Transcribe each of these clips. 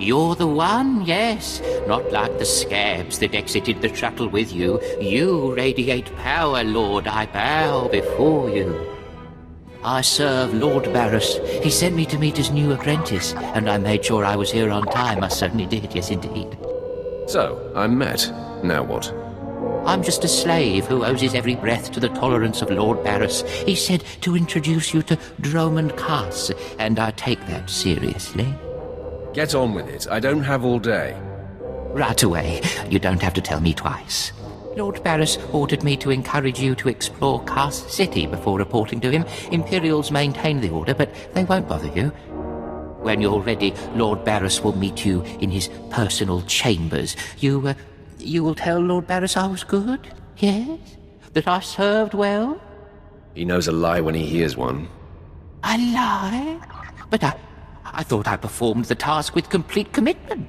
You're the one, yes. Not like the scabs that exited the shuttle with you. You radiate power, Lord. I bow before you. I serve Lord Barris. He sent me to meet his new apprentice, and I made sure I was here on time. I certainly did, yes indeed. So, I'm met. Now what? I'm just a slave who owes his every breath to the tolerance of Lord Barris. He said to introduce you to Dromund Kaas, and I take that seriously. Get on with it. I don't have all day. Right away. You don't have to tell me twice. Lord Barris ordered me to encourage you to explore Kaas City before reporting to him. Imperials maintain the order, but they won't bother you. When you're ready, Lord Barris will meet you in his personal chambers. You will tell Lord Barris I was good? Yes? That I served well? He knows a lie when he hears one. A lie? But I thought I performed the task with complete commitment.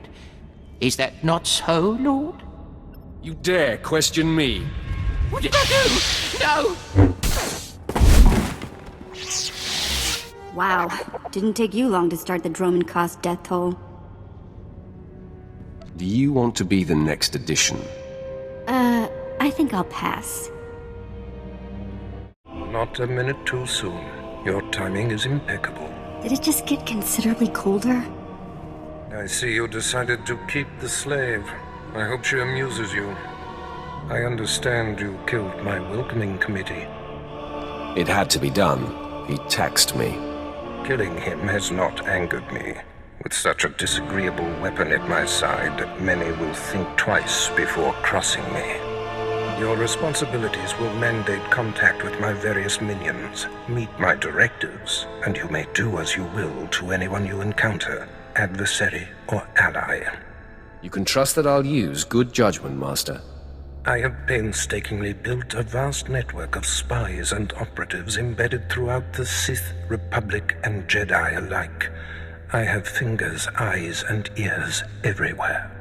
Is that not so, Lord? You dare question me? What did I do? No! Wow. Didn't take you long to start the Dromund Kaas death toll. Do you want to be the next edition? I think I'll pass. Not a minute too soon. Your timing is impeccable. Did it just get considerably colder? I see you decided to keep the slave. I hope she amuses you. I understand you killed my welcoming committee. It had to be done. He taxed me. Killing him has not angered me. With such a disagreeable weapon at my side, many will think twice before crossing me. Your responsibilities will mandate contact with my various minions. Meet my directives, and you may do as you will to anyone you encounter, adversary or ally. You can trust that I'll use good judgment, Master. I have painstakingly built a vast network of spies and operatives embedded throughout the Sith, Republic, and Jedi alike. I have fingers, eyes, and ears everywhere.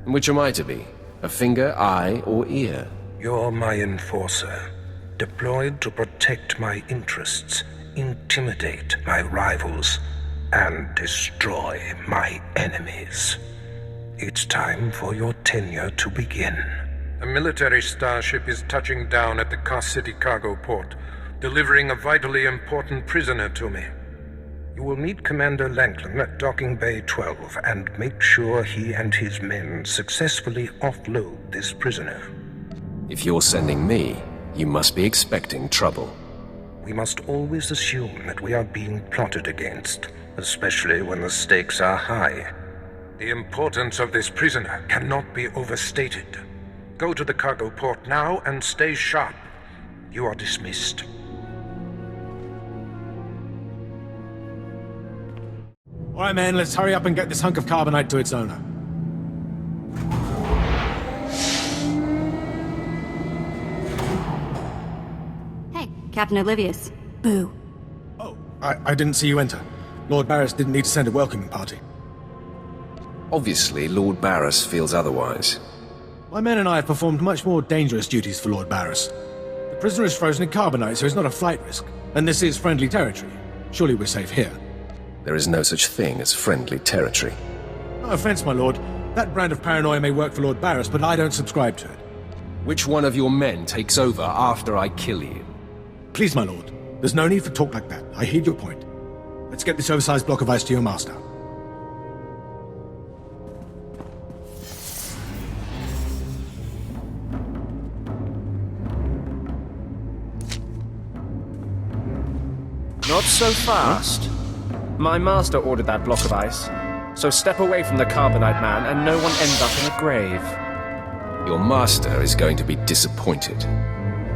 Which am I to be? A finger, eye, or ear? You're my enforcer, deployed to protect my interests, intimidate my rivals, and destroy my enemies. It's time for your tenure to begin. A military starship is touching down at the Kaas City cargo port, delivering a vitally important prisoner to me. You will meet Commander Lanklin at Docking Bay 12 and make sure he and his men successfully offload this prisoner. If you're sending me, you must be expecting trouble. We must always assume that we are being plotted against, especially when the stakes are high. The importance of this prisoner cannot be overstated. Go to the cargo port now and stay sharp. You are dismissed. All right, man, let's hurry up and get this hunk of carbonite to its owner. Hey, Captain Olivius. Boo. Oh, I didn't see you enter. Lord Barris didn't need to send a welcoming party. Obviously, Lord Barris feels otherwise. My men and I have performed much more dangerous duties for Lord Barris. The prisoner is frozen in carbonite, so he's not a flight risk. And this is friendly territory. Surely we're safe here. There is no such thing as friendly territory. No offense, my lord. That brand of paranoia may work for Lord Barris, but I don't subscribe to it. Which one of your men takes over after I kill you? Please, my lord. There's no need for talk like that. I heed your point. Let's get this oversized block of ice to your master. Not so fast. My master ordered that block of ice, so step away from the carbonite man and no one ends up in a grave. Your master is going to be disappointed.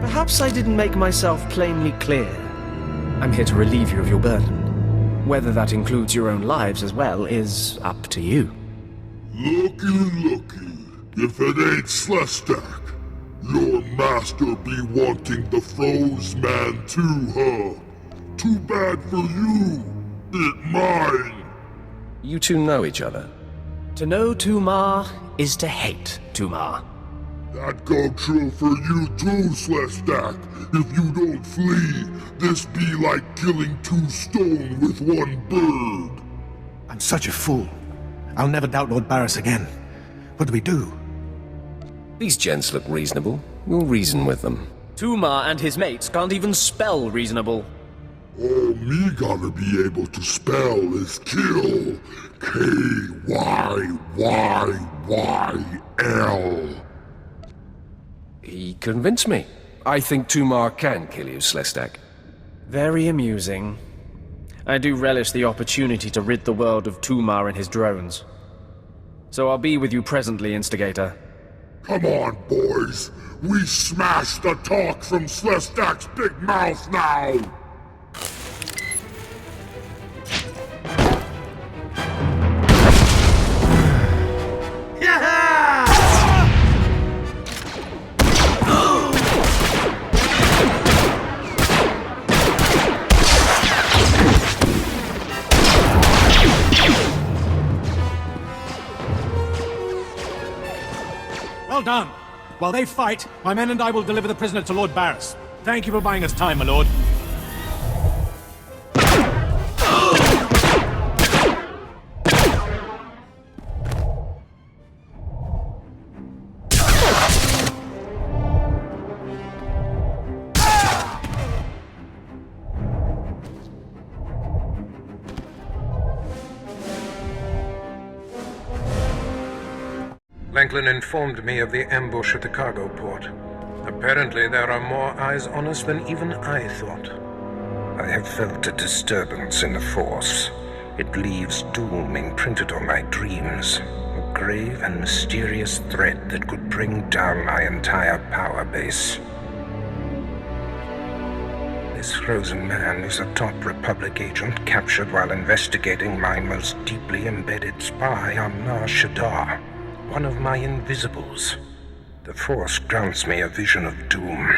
Perhaps I didn't make myself plainly clear. I'm here to relieve you of your burden. Whether that includes your own lives as well is up to you. Looky. If it ain't SWTOR, your master be wanting the froze man too, huh? Too bad for you. It mine. You two know each other? To know Tumar is to hate Tumar. That go true for you too, SWTOR. If you don't flee, this be like killing two stone with one bird. I'm such a fool. I'll never doubt Lord Barris again. What do we do? These gents look reasonable. We'll reason with them. Tumar and his mates can't even spell reasonable. All me gotta be able to spell is kill. K-Y-Y-Y-L. He convinced me. I think Tumar can kill you, Slestak. Very amusing. I do relish the opportunity to rid the world of Tumar and his drones. So I'll be with you presently, Instigator. Come on, boys. We smash the talk from Slestak's big mouth now! Well done. While they fight, my men and I will deliver the prisoner to Lord Barris. Thank you for buying us time, my lord. Franklin informed me of the ambush at the cargo port. Apparently there are more eyes on us than even I thought. I have felt a disturbance in the Force. It leaves doom imprinted on my dreams. A grave and mysterious threat that could bring down my entire power base. This frozen man is a top Republic agent captured while investigating my most deeply embedded spy on Nar Shaddaa. One of my invisibles. The Force grants me a vision of doom,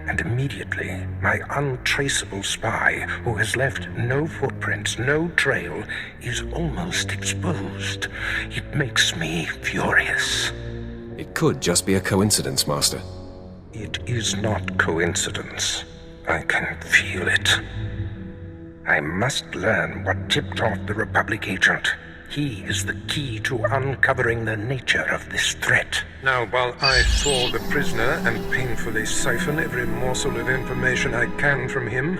and immediately my untraceable spy, who has left no footprints, no trail, is almost exposed. It makes me furious. It could just be a coincidence, Master. It is not coincidence. I can feel it. I must learn what tipped off the Republic agent. He is the key to uncovering the nature of this threat. Now, while I thaw the prisoner and painfully siphon every morsel of information I can from him,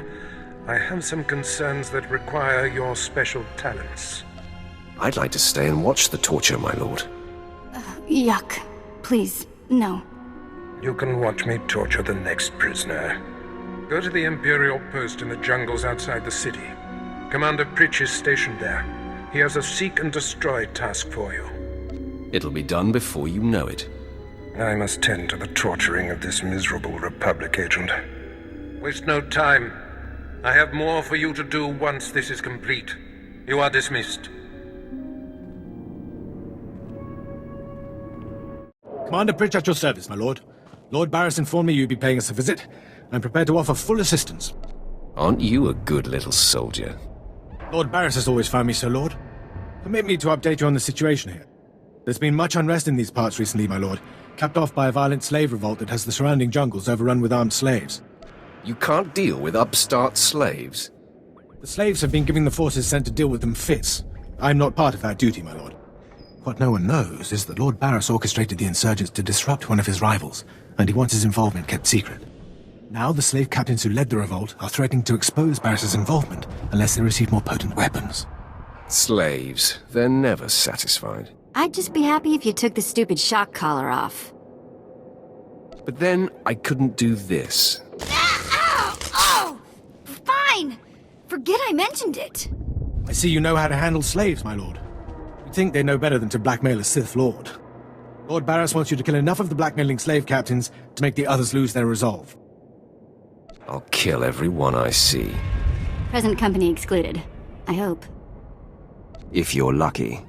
I have some concerns that require your special talents. I'd like to stay and watch the torture, my lord. Yuck. Please, no. You can watch me torture the next prisoner. Go to the Imperial post in the jungles outside the city. Commander Pritch is stationed there. He has a seek and destroy task for you. It'll be done before you know it. I must tend to the torturing of this miserable Republic agent. Waste no time. I have more for you to do once this is complete. You are dismissed. Commander Pritch at your service, my lord. Lord Barris informed me you'd be paying us a visit. I'm prepared to offer full assistance. Aren't you a good little soldier? Lord Barris has always found me so, Lord. Permit me to update you on the situation here. There's been much unrest in these parts recently, my lord, capped off by a violent slave revolt that has the surrounding jungles overrun with armed slaves. You can't deal with upstart slaves. The slaves have been giving the forces sent to deal with them fits. I'm not part of that duty, my lord. What no one knows is that Lord Barris orchestrated the insurgents to disrupt one of his rivals, and he wants his involvement kept secret. Now the slave captains who led the revolt are threatening to expose Barris's involvement unless they receive more potent weapons. Slaves. They're never satisfied. I'd just be happy if you took the stupid shock collar off. But then I couldn't do this. Ow! Oh! Fine! Forget I mentioned it. I see you know how to handle slaves, my lord. You'd think they know better than to blackmail a Sith Lord. Lord Barris wants you to kill enough of the blackmailing slave captains to make the others lose their resolve. I'll kill every one I see. Present company excluded. I hope. If you're lucky.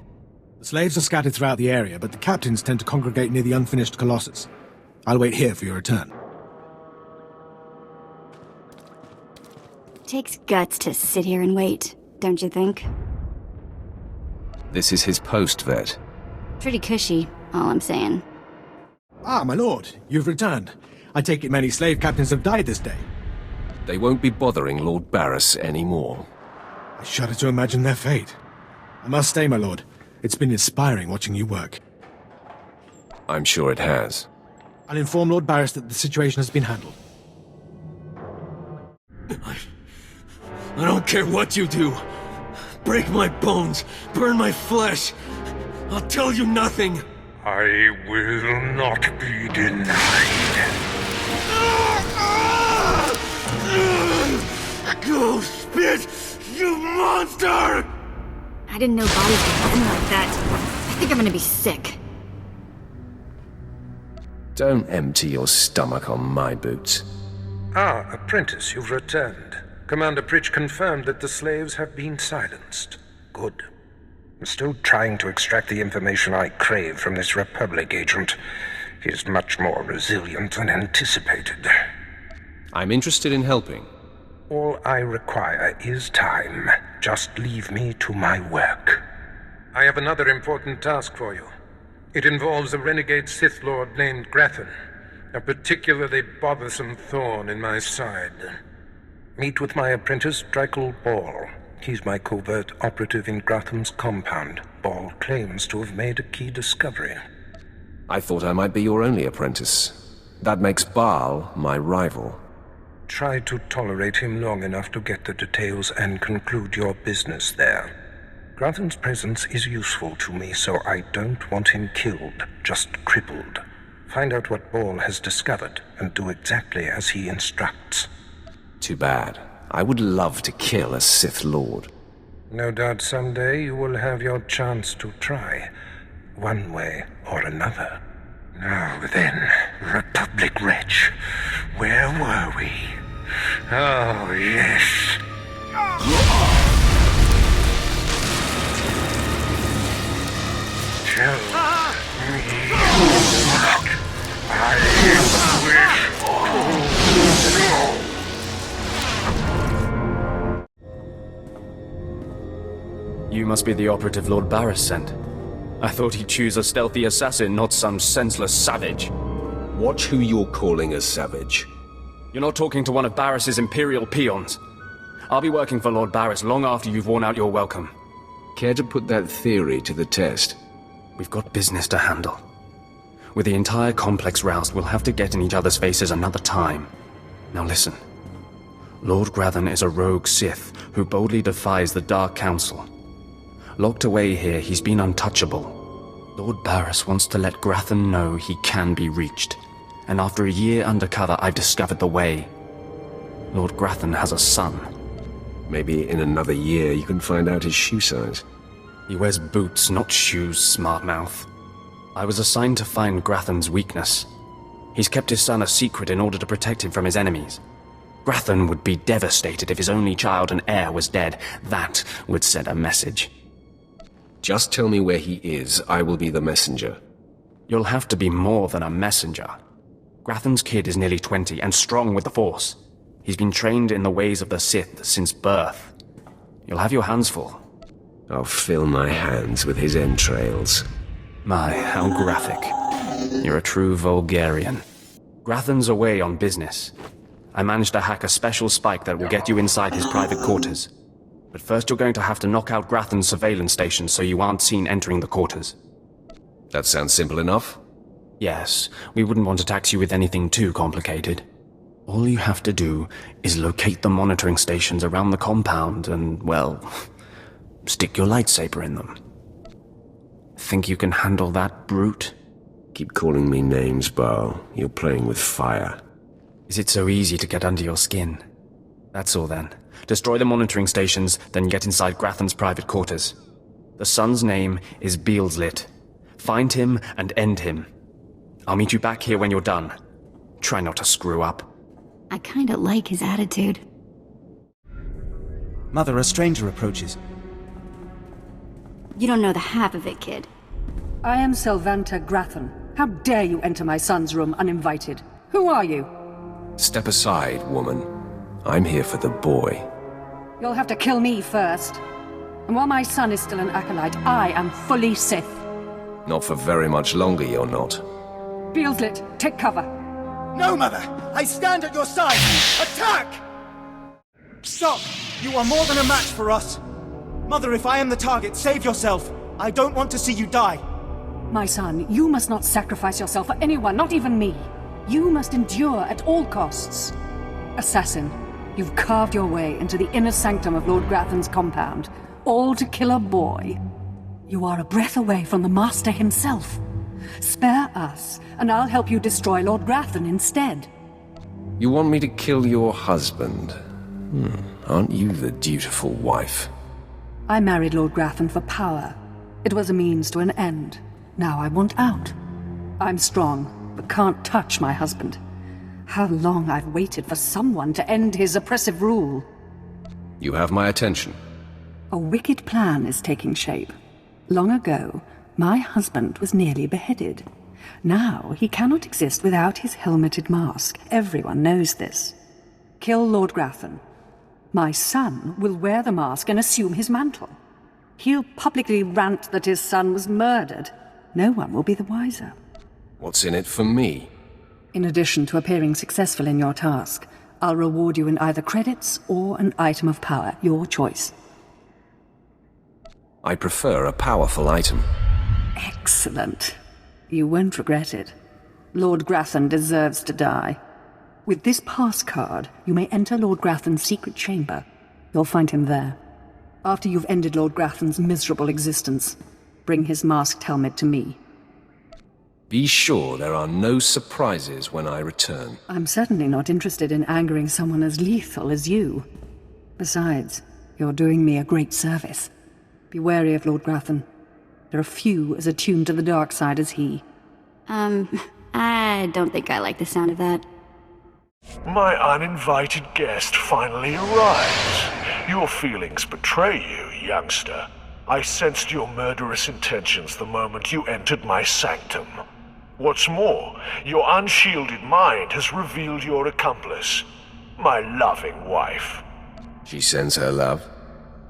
The slaves are scattered throughout the area, but the captains tend to congregate near the unfinished Colossus. I'll wait here for your return. Takes guts to sit here and wait, don't you think? This is his post, Vet. Pretty cushy, all I'm saying. Ah, my lord, you've returned. I take it many slave captains have died this day. They won't be bothering Lord Barris anymore. I shudder to imagine their fate. I must stay, my lord. It's been inspiring watching you work. I'm sure it has. I'll inform Lord Barris that the situation has been handled. I don't care what you do. Break my bones, burn my flesh. I'll tell you nothing. I will not be denied. Go spit, you monster! I didn't know bodies could bend like that. I think I'm gonna be sick. Don't empty your stomach on my boots. Ah, apprentice, you've returned. Commander Pritch confirmed that the slaves have been silenced. Good. I'm still trying to extract the information I crave from this Republic agent. He's much more resilient than anticipated. I'm interested in helping. All I require is time. Just leave me to my work. I have another important task for you. It involves a renegade Sith Lord named Grathan, a particularly bothersome thorn in my side. Meet with my apprentice, Drykel Ball. He's my covert operative in Grathan's compound. Ball claims to have made a key discovery. I thought I might be your only apprentice. That makes Baal my rival. Try to tolerate him long enough to get the details and conclude your business there. Grathan's presence is useful to me, so I don't want him killed, just crippled. Find out what Ball has discovered, and do exactly as he instructs. Too bad. I would love to kill a Sith Lord. No doubt someday you will have your chance to try, one way or another. Now then, Republic wretch, where were we? Oh, yes. Tell me what I wish for. You must be the operative Lord Barris sent. I thought he'd choose a stealthy assassin, not some senseless savage. Watch who you're calling a savage. You're not talking to one of Barris's Imperial peons. I'll be working for Lord Barris long after you've worn out your welcome. Care to put that theory to the test? We've got business to handle. With the entire complex roused, we'll have to get in each other's faces another time. Now listen. Lord Grathan is a rogue Sith who boldly defies the Dark Council. Locked away here, he's been untouchable. Lord Barris wants to let Grathan know he can be reached. And after a year undercover, I've discovered the way. Lord Grathan has a son. Maybe in another year you can find out his shoe size. He wears boots, not shoes, smartmouth. I was assigned to find Grathan's weakness. He's kept his son a secret in order to protect him from his enemies. Grathan would be devastated if his only child and heir was dead. That would send a message. Just tell me where he is. I will be the messenger. You'll have to be more than a messenger. Grathan's kid is nearly 20 and strong with the Force. He's been trained in the ways of the Sith since birth. You'll have your hands full. I'll fill my hands with his entrails. My, how graphic. You're a true Vulgarian. Grathan's away on business. I managed to hack a special spike that will get you inside his private quarters. But first you're going to have to knock out Grathan's surveillance station so you aren't seen entering the quarters. That sounds simple enough. Yes, we wouldn't want to tax you with anything too complicated. All you have to do is locate the monitoring stations around the compound and, well, stick your lightsaber in them. Think you can handle that, brute? Keep calling me names, Baal. You're playing with fire. Is it so easy to get under your skin? That's all then. Destroy the monitoring stations, then get inside Grathan's private quarters. The son's name is Beelslit. Find him and end him. I'll meet you back here when you're done. Try not to screw up. I kinda like his attitude. Mother, a stranger approaches. You don't know the half of it, kid. I am Sylvanta Grathan. How dare you enter my son's room uninvited? Who are you? Step aside, woman. I'm here for the boy. You'll have to kill me first. And while my son is still an acolyte, I am fully Sith. Not for very much longer, you're not. Beelslit, take cover. No, Mother! I stand at your side! Attack! Stop! You are more than a match for us! Mother, if I am the target, save yourself! I don't want to see you die. My son, you must not sacrifice yourself for anyone, not even me. You must endure at all costs. Assassin, you've carved your way into the inner sanctum of Lord Grathan's compound, all to kill a boy. You are a breath away from the Master himself. Spare us, and I'll help you destroy Lord Grathan instead. You want me to kill your husband? Aren't you the dutiful wife? I married Lord Grathan for power. It was a means to an end. Now I want out. I'm strong, but can't touch my husband. How long I've waited for someone to end his oppressive rule. You have my attention. A wicked plan is taking shape. Long ago, my husband was nearly beheaded. Now he cannot exist without his helmeted mask. Everyone knows this. Kill Lord Grathan. My son will wear the mask and assume his mantle. He'll publicly rant that his son was murdered. No one will be the wiser. What's in it for me? In addition to appearing successful in your task, I'll reward you in either credits or an item of power, your choice. I prefer a powerful item. Excellent. You won't regret it. Lord Grathan deserves to die. With this pass card, you may enter Lord Grathan's secret chamber. You'll find him there. After you've ended Lord Grathan's miserable existence, bring his masked helmet to me. Be sure there are no surprises when I return. I'm certainly not interested in angering someone as lethal as you. Besides, you're doing me a great service. Be wary of Lord Grathan. There are few as attuned to the dark side as he. I don't think I like the sound of that. My uninvited guest finally arrives. Your feelings betray you, youngster. I sensed your murderous intentions the moment you entered my sanctum. What's more, your unshielded mind has revealed your accomplice, my loving wife. She sends her love?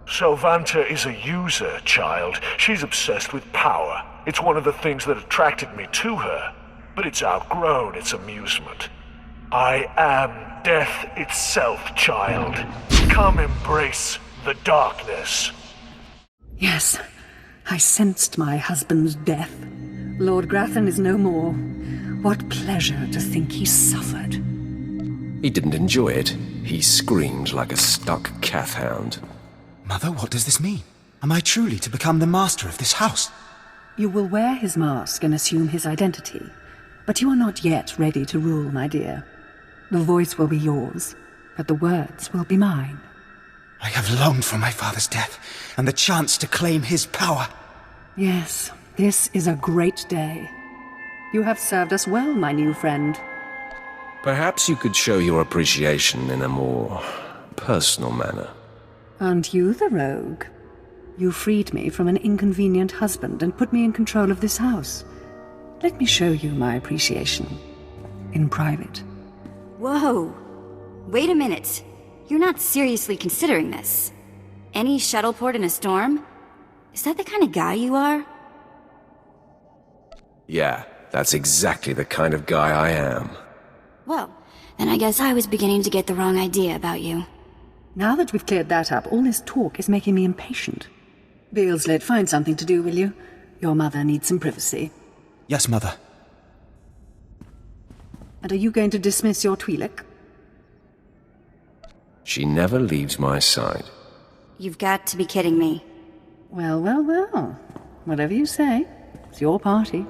Sylvanta is a user, child. She's obsessed with power. It's one of the things that attracted me to her, but it's outgrown its amusement. I am death itself, child. Come embrace the darkness. Yes, I sensed my husband's death. Lord Grathan is no more. What pleasure to think he suffered. He didn't enjoy it. He screamed like a stuck cat-hound. Mother, what does this mean? Am I truly to become the master of this house? You will wear his mask and assume his identity, but you are not yet ready to rule, my dear. The voice will be yours, but the words will be mine. I have longed for my father's death, and the chance to claim his power. Yes, this is a great day. You have served us well, my new friend. Perhaps you could show your appreciation in a more personal manner. Aren't you the rogue? You freed me from an inconvenient husband and put me in control of this house. Let me show you my appreciation. In private. Whoa! Wait a minute. You're not seriously considering this. Any shuttleport in a storm? Is that the kind of guy you are? Yeah, that's exactly the kind of guy I am. Well, then I guess I was beginning to get the wrong idea about you. Now that we've cleared that up, all this talk is making me impatient. Beelsled, find something to do, will you? Your mother needs some privacy. Yes, Mother. And are you going to dismiss your Twi'lek? She never leaves my side. You've got to be kidding me. Well, well, well. Whatever you say. It's your party.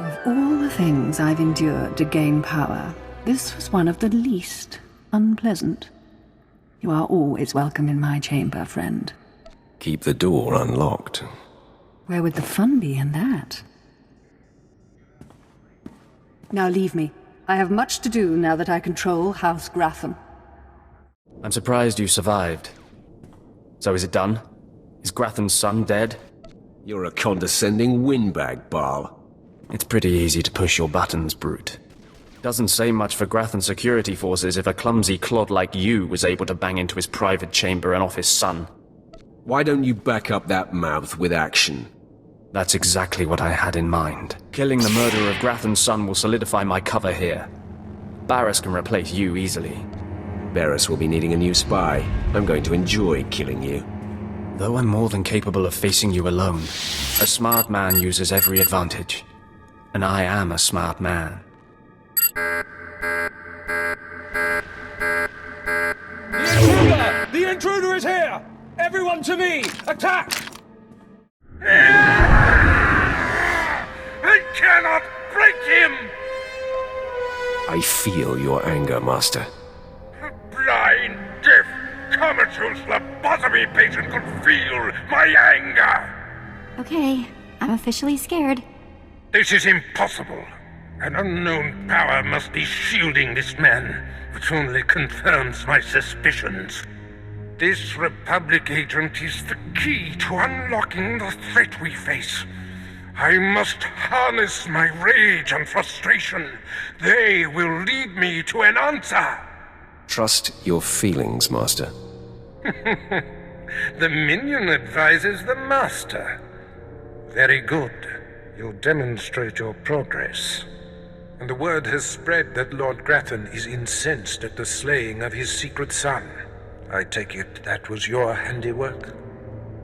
Of all the things I've endured to gain power, this was one of the least unpleasant. You are always welcome in my chamber, friend. Keep the door unlocked. Where would the fun be in that? Now leave me. I have much to do now that I control House Grathan. I'm surprised you survived. So is it done? Is Grathan's son dead? You're a condescending windbag, Baal. It's pretty easy to push your buttons, brute. Doesn't say much for Grathan's security forces if a clumsy clod like you was able to bang into his private chamber and off his son. Why don't you back up that mouth with action? That's exactly what I had in mind. Killing the murderer of Grathan's son will solidify my cover here. Barris can replace you easily. Barris will be needing a new spy. I'm going to enjoy killing you. Though I'm more than capable of facing you alone, a smart man uses every advantage. And I am a smart man. The intruder is here! Everyone to me! Attack! I cannot break him! I feel your anger, Master. Blind, deaf, comatose lobotomy patient could feel my anger! Okay, I'm officially scared. This is impossible. An unknown power must be shielding this man, which only confirms my suspicions. This Republic agent is the key to unlocking the threat we face. I must harness my rage and frustration. They will lead me to an answer. Trust your feelings, Master. The minion advises the Master. Very good. You'll demonstrate your progress. And the word has spread that Lord Grathan is incensed at the slaying of his secret son. I take it that was your handiwork?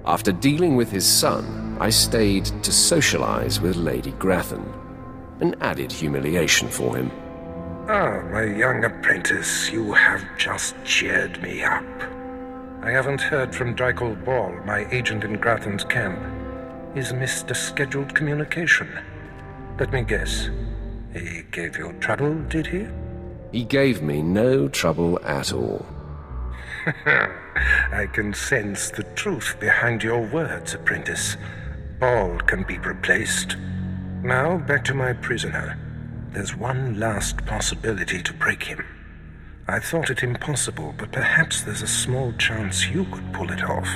After dealing with his son, I stayed to socialize with Lady Grathan. An added humiliation for him. Ah, my young apprentice, you have just cheered me up. I haven't heard from Dreikel Ball, my agent in Grathan's camp. He's missed a scheduled communication. Let me guess. He gave you trouble, did he? He gave me no trouble at all. I can sense the truth behind your words, apprentice. Ball can be replaced. Now, back to my prisoner. There's one last possibility to break him. I thought it impossible, but perhaps there's a small chance you could pull it off.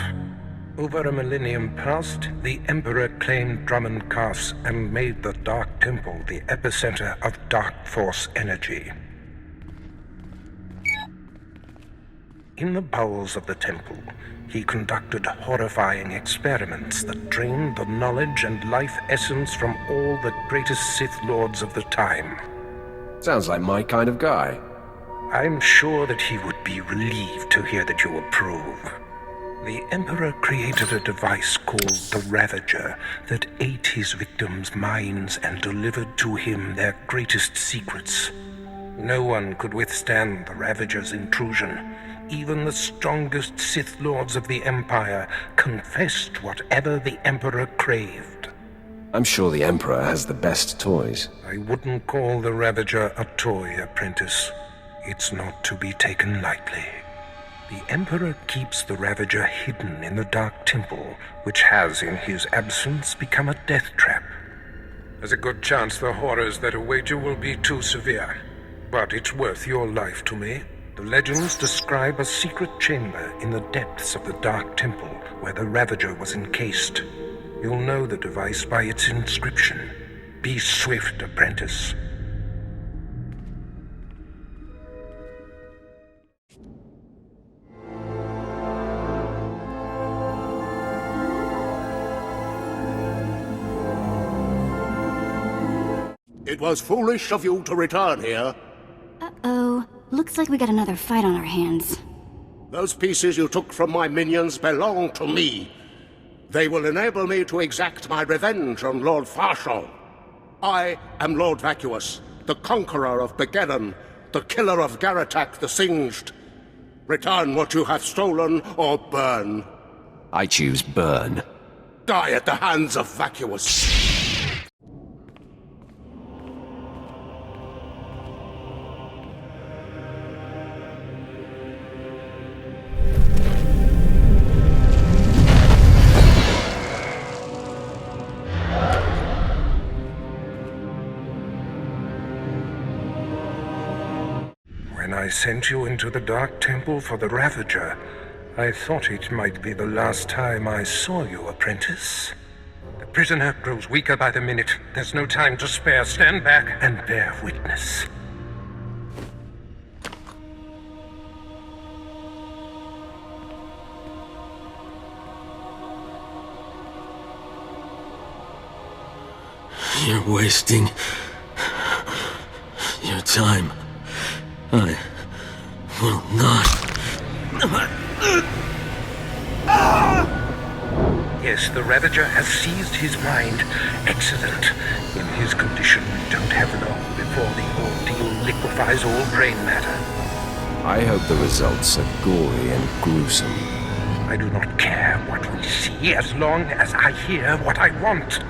Over a millennium past, the Emperor claimed Dromund Kaas and made the Dark Temple the epicenter of Dark Force energy. In the bowels of the temple, he conducted horrifying experiments that drained the knowledge and life essence from all the greatest Sith Lords of the time. Sounds like my kind of guy. I'm sure that he would be relieved to hear that you approve. The Emperor created a device called the Ravager that ate his victims' minds and delivered to him their greatest secrets. No one could withstand the Ravager's intrusion. Even the strongest Sith Lords of the Empire confessed whatever the Emperor craved. I'm sure the Emperor has the best toys. I wouldn't call the Ravager a toy, apprentice. It's not to be taken lightly. The Emperor keeps the Ravager hidden in the Dark Temple, which has, in his absence, become a death trap. There's a good chance the horrors that await you will be too severe. But it's worth your life to me. The legends describe a secret chamber in the depths of the Dark Temple where the Ravager was encased. You'll know the device by its inscription. Be swift, apprentice. It was foolish of you to return here. Uh-oh. Looks like we got another fight on our hands. Those pieces you took from my minions belong to me. They will enable me to exact my revenge on Lord Farshal. I am Lord Vacuous, the conqueror of Begeddon, the killer of Garatak the Singed. Return what you have stolen, or burn. I choose burn. Die at the hands of Vacuous. When I sent you into the Dark Temple for the Ravager, I thought it might be the last time I saw you, apprentice. The prisoner grows weaker by the minute. There's no time to spare. Stand back and bear witness. You're wasting your time. I will not. Yes, the Ravager has seized his mind. Excellent. In his condition, we don't have long before the ordeal liquefies all brain matter. I hope the results are gory and gruesome. I do not care what we see as long as I hear what I want.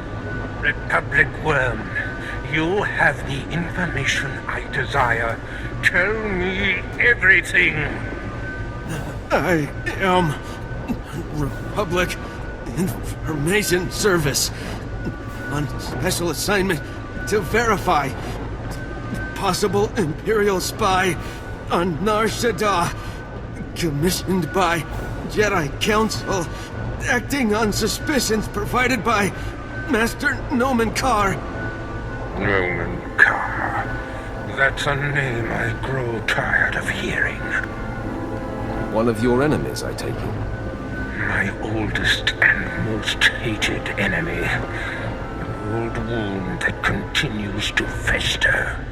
Republic Worm, you have the information I desire. Tell me everything. I am Republic Information Service on special assignment to verify possible Imperial spy on Nar Shaddaa, commissioned by Jedi Council, acting on suspicions provided by Master Nomen Karr. Nomen Karr. That's a name I grow tired of hearing. One of your enemies, I take it. My oldest and most hated enemy. An old wound that continues to fester.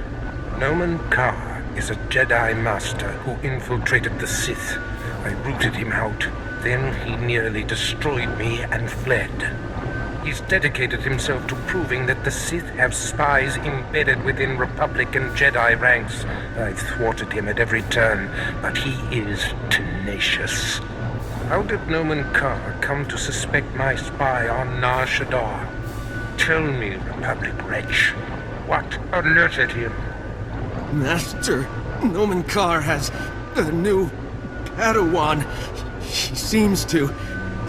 Nomen Karr is a Jedi Master who infiltrated the Sith. I rooted him out. Then he nearly destroyed me and fled. He's dedicated himself to proving that the Sith have spies embedded within Republic and Jedi ranks. I've thwarted him at every turn, but he is tenacious. How did Nomen Karr come to suspect my spy on Nar Shaddaa? Tell me, Republic wretch, what alerted him? Master Nomen Karr has a new Padawan. She seems to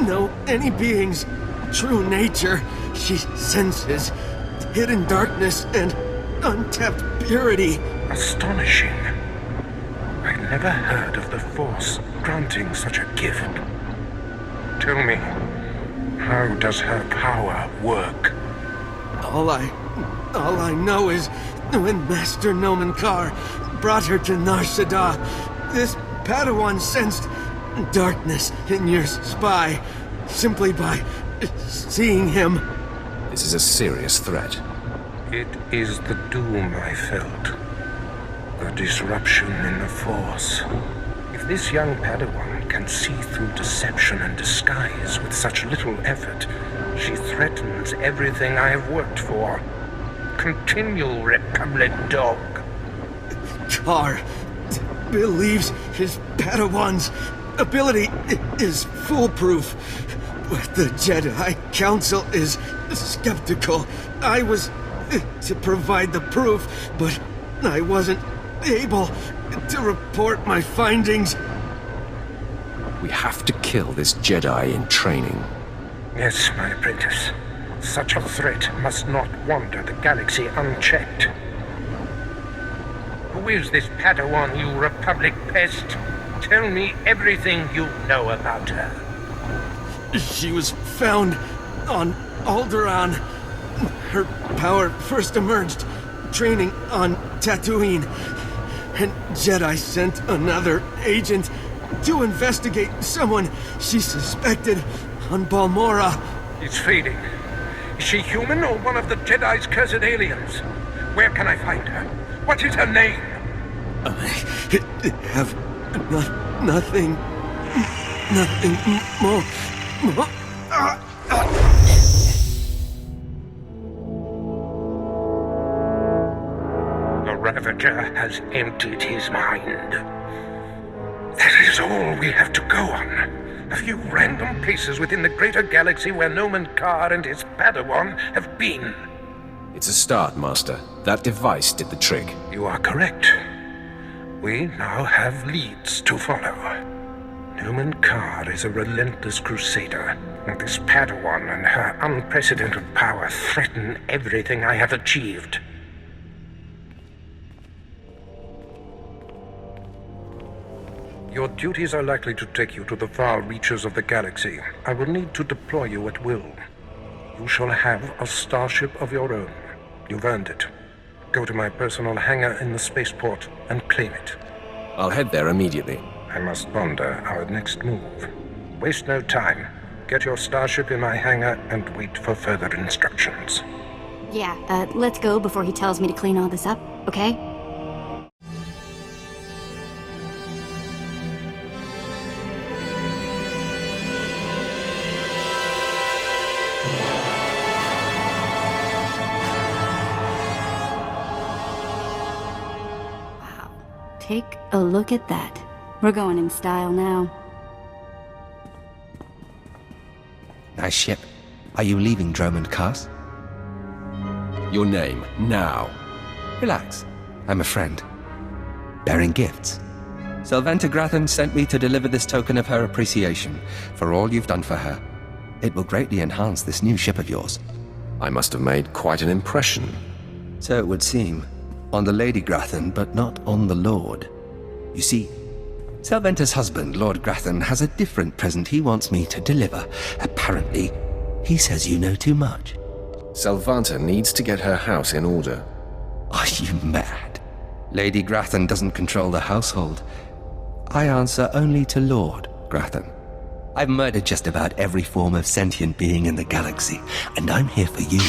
know any being's true nature. She senses hidden darkness and untapped purity. Astonishing. I never heard of the Force granting such a gift. Tell me, how does her power work? All I know is when Master Nomen Karr brought her to Nar Shaddaa, this Padawan sensed darkness in your spy simply by seeing him. This is a serious threat. It is the doom I felt. The disruption in the Force. If this young Padawan can see through deception and disguise with such little effort, she threatens everything I have worked for. Continue, Republic dog. Karr believes his Padawan's ability is foolproof, but the Jedi Council is skeptical. I was to provide the proof, but I wasn't able to report my findings. We have to kill this Jedi in training. Yes, my apprentice. Such a threat must not wander the galaxy unchecked. Who is this Padawan, you Republic pest? Tell me everything you know about her. She was found on Alderaan. Her power first emerged training on Tatooine. And Jedi sent another agent to investigate someone she suspected on Balmorra. It's fading. Is she human or one of the Jedi's cursed aliens? Where can I find her? What is her name? I have nothing more. The Ravager has emptied his mind. That is all we have to go on. A few random places within the greater galaxy where Nomen Karr and his Padawan have been. It's a start, Master. That device did the trick. You are correct. We now have leads to follow. Nomen Karr is a relentless crusader, and this Padawan and her unprecedented power threaten everything I have achieved. Your duties are likely to take you to the far reaches of the galaxy. I will need to deploy you at will. You shall have a starship of your own. You've earned it. Go to my personal hangar in the spaceport and claim it. I'll head there immediately. I must ponder our next move. Waste no time. Get your starship in my hangar and wait for further instructions. Yeah, let's go before he tells me to clean all this up, okay? Take a look at that. We're going in style now. Nice ship. Are you leaving Dromund, Kaas? Your name, now. Relax. I'm a friend. Bearing gifts. Sylvanta Grathan sent me to deliver this token of her appreciation for all you've done for her. It will greatly enhance this new ship of yours. I must have made quite an impression. So it would seem. On the Lady Grathan, but not on the Lord. You see, Sylvanta's husband, Lord Grathan, has a different present he wants me to deliver. Apparently, he says you know too much. Sylvanta needs to get her house in order. Are you mad? Lady Grathan doesn't control the household. I answer only to Lord Grathan. I've murdered just about every form of sentient being in the galaxy, and I'm here for you.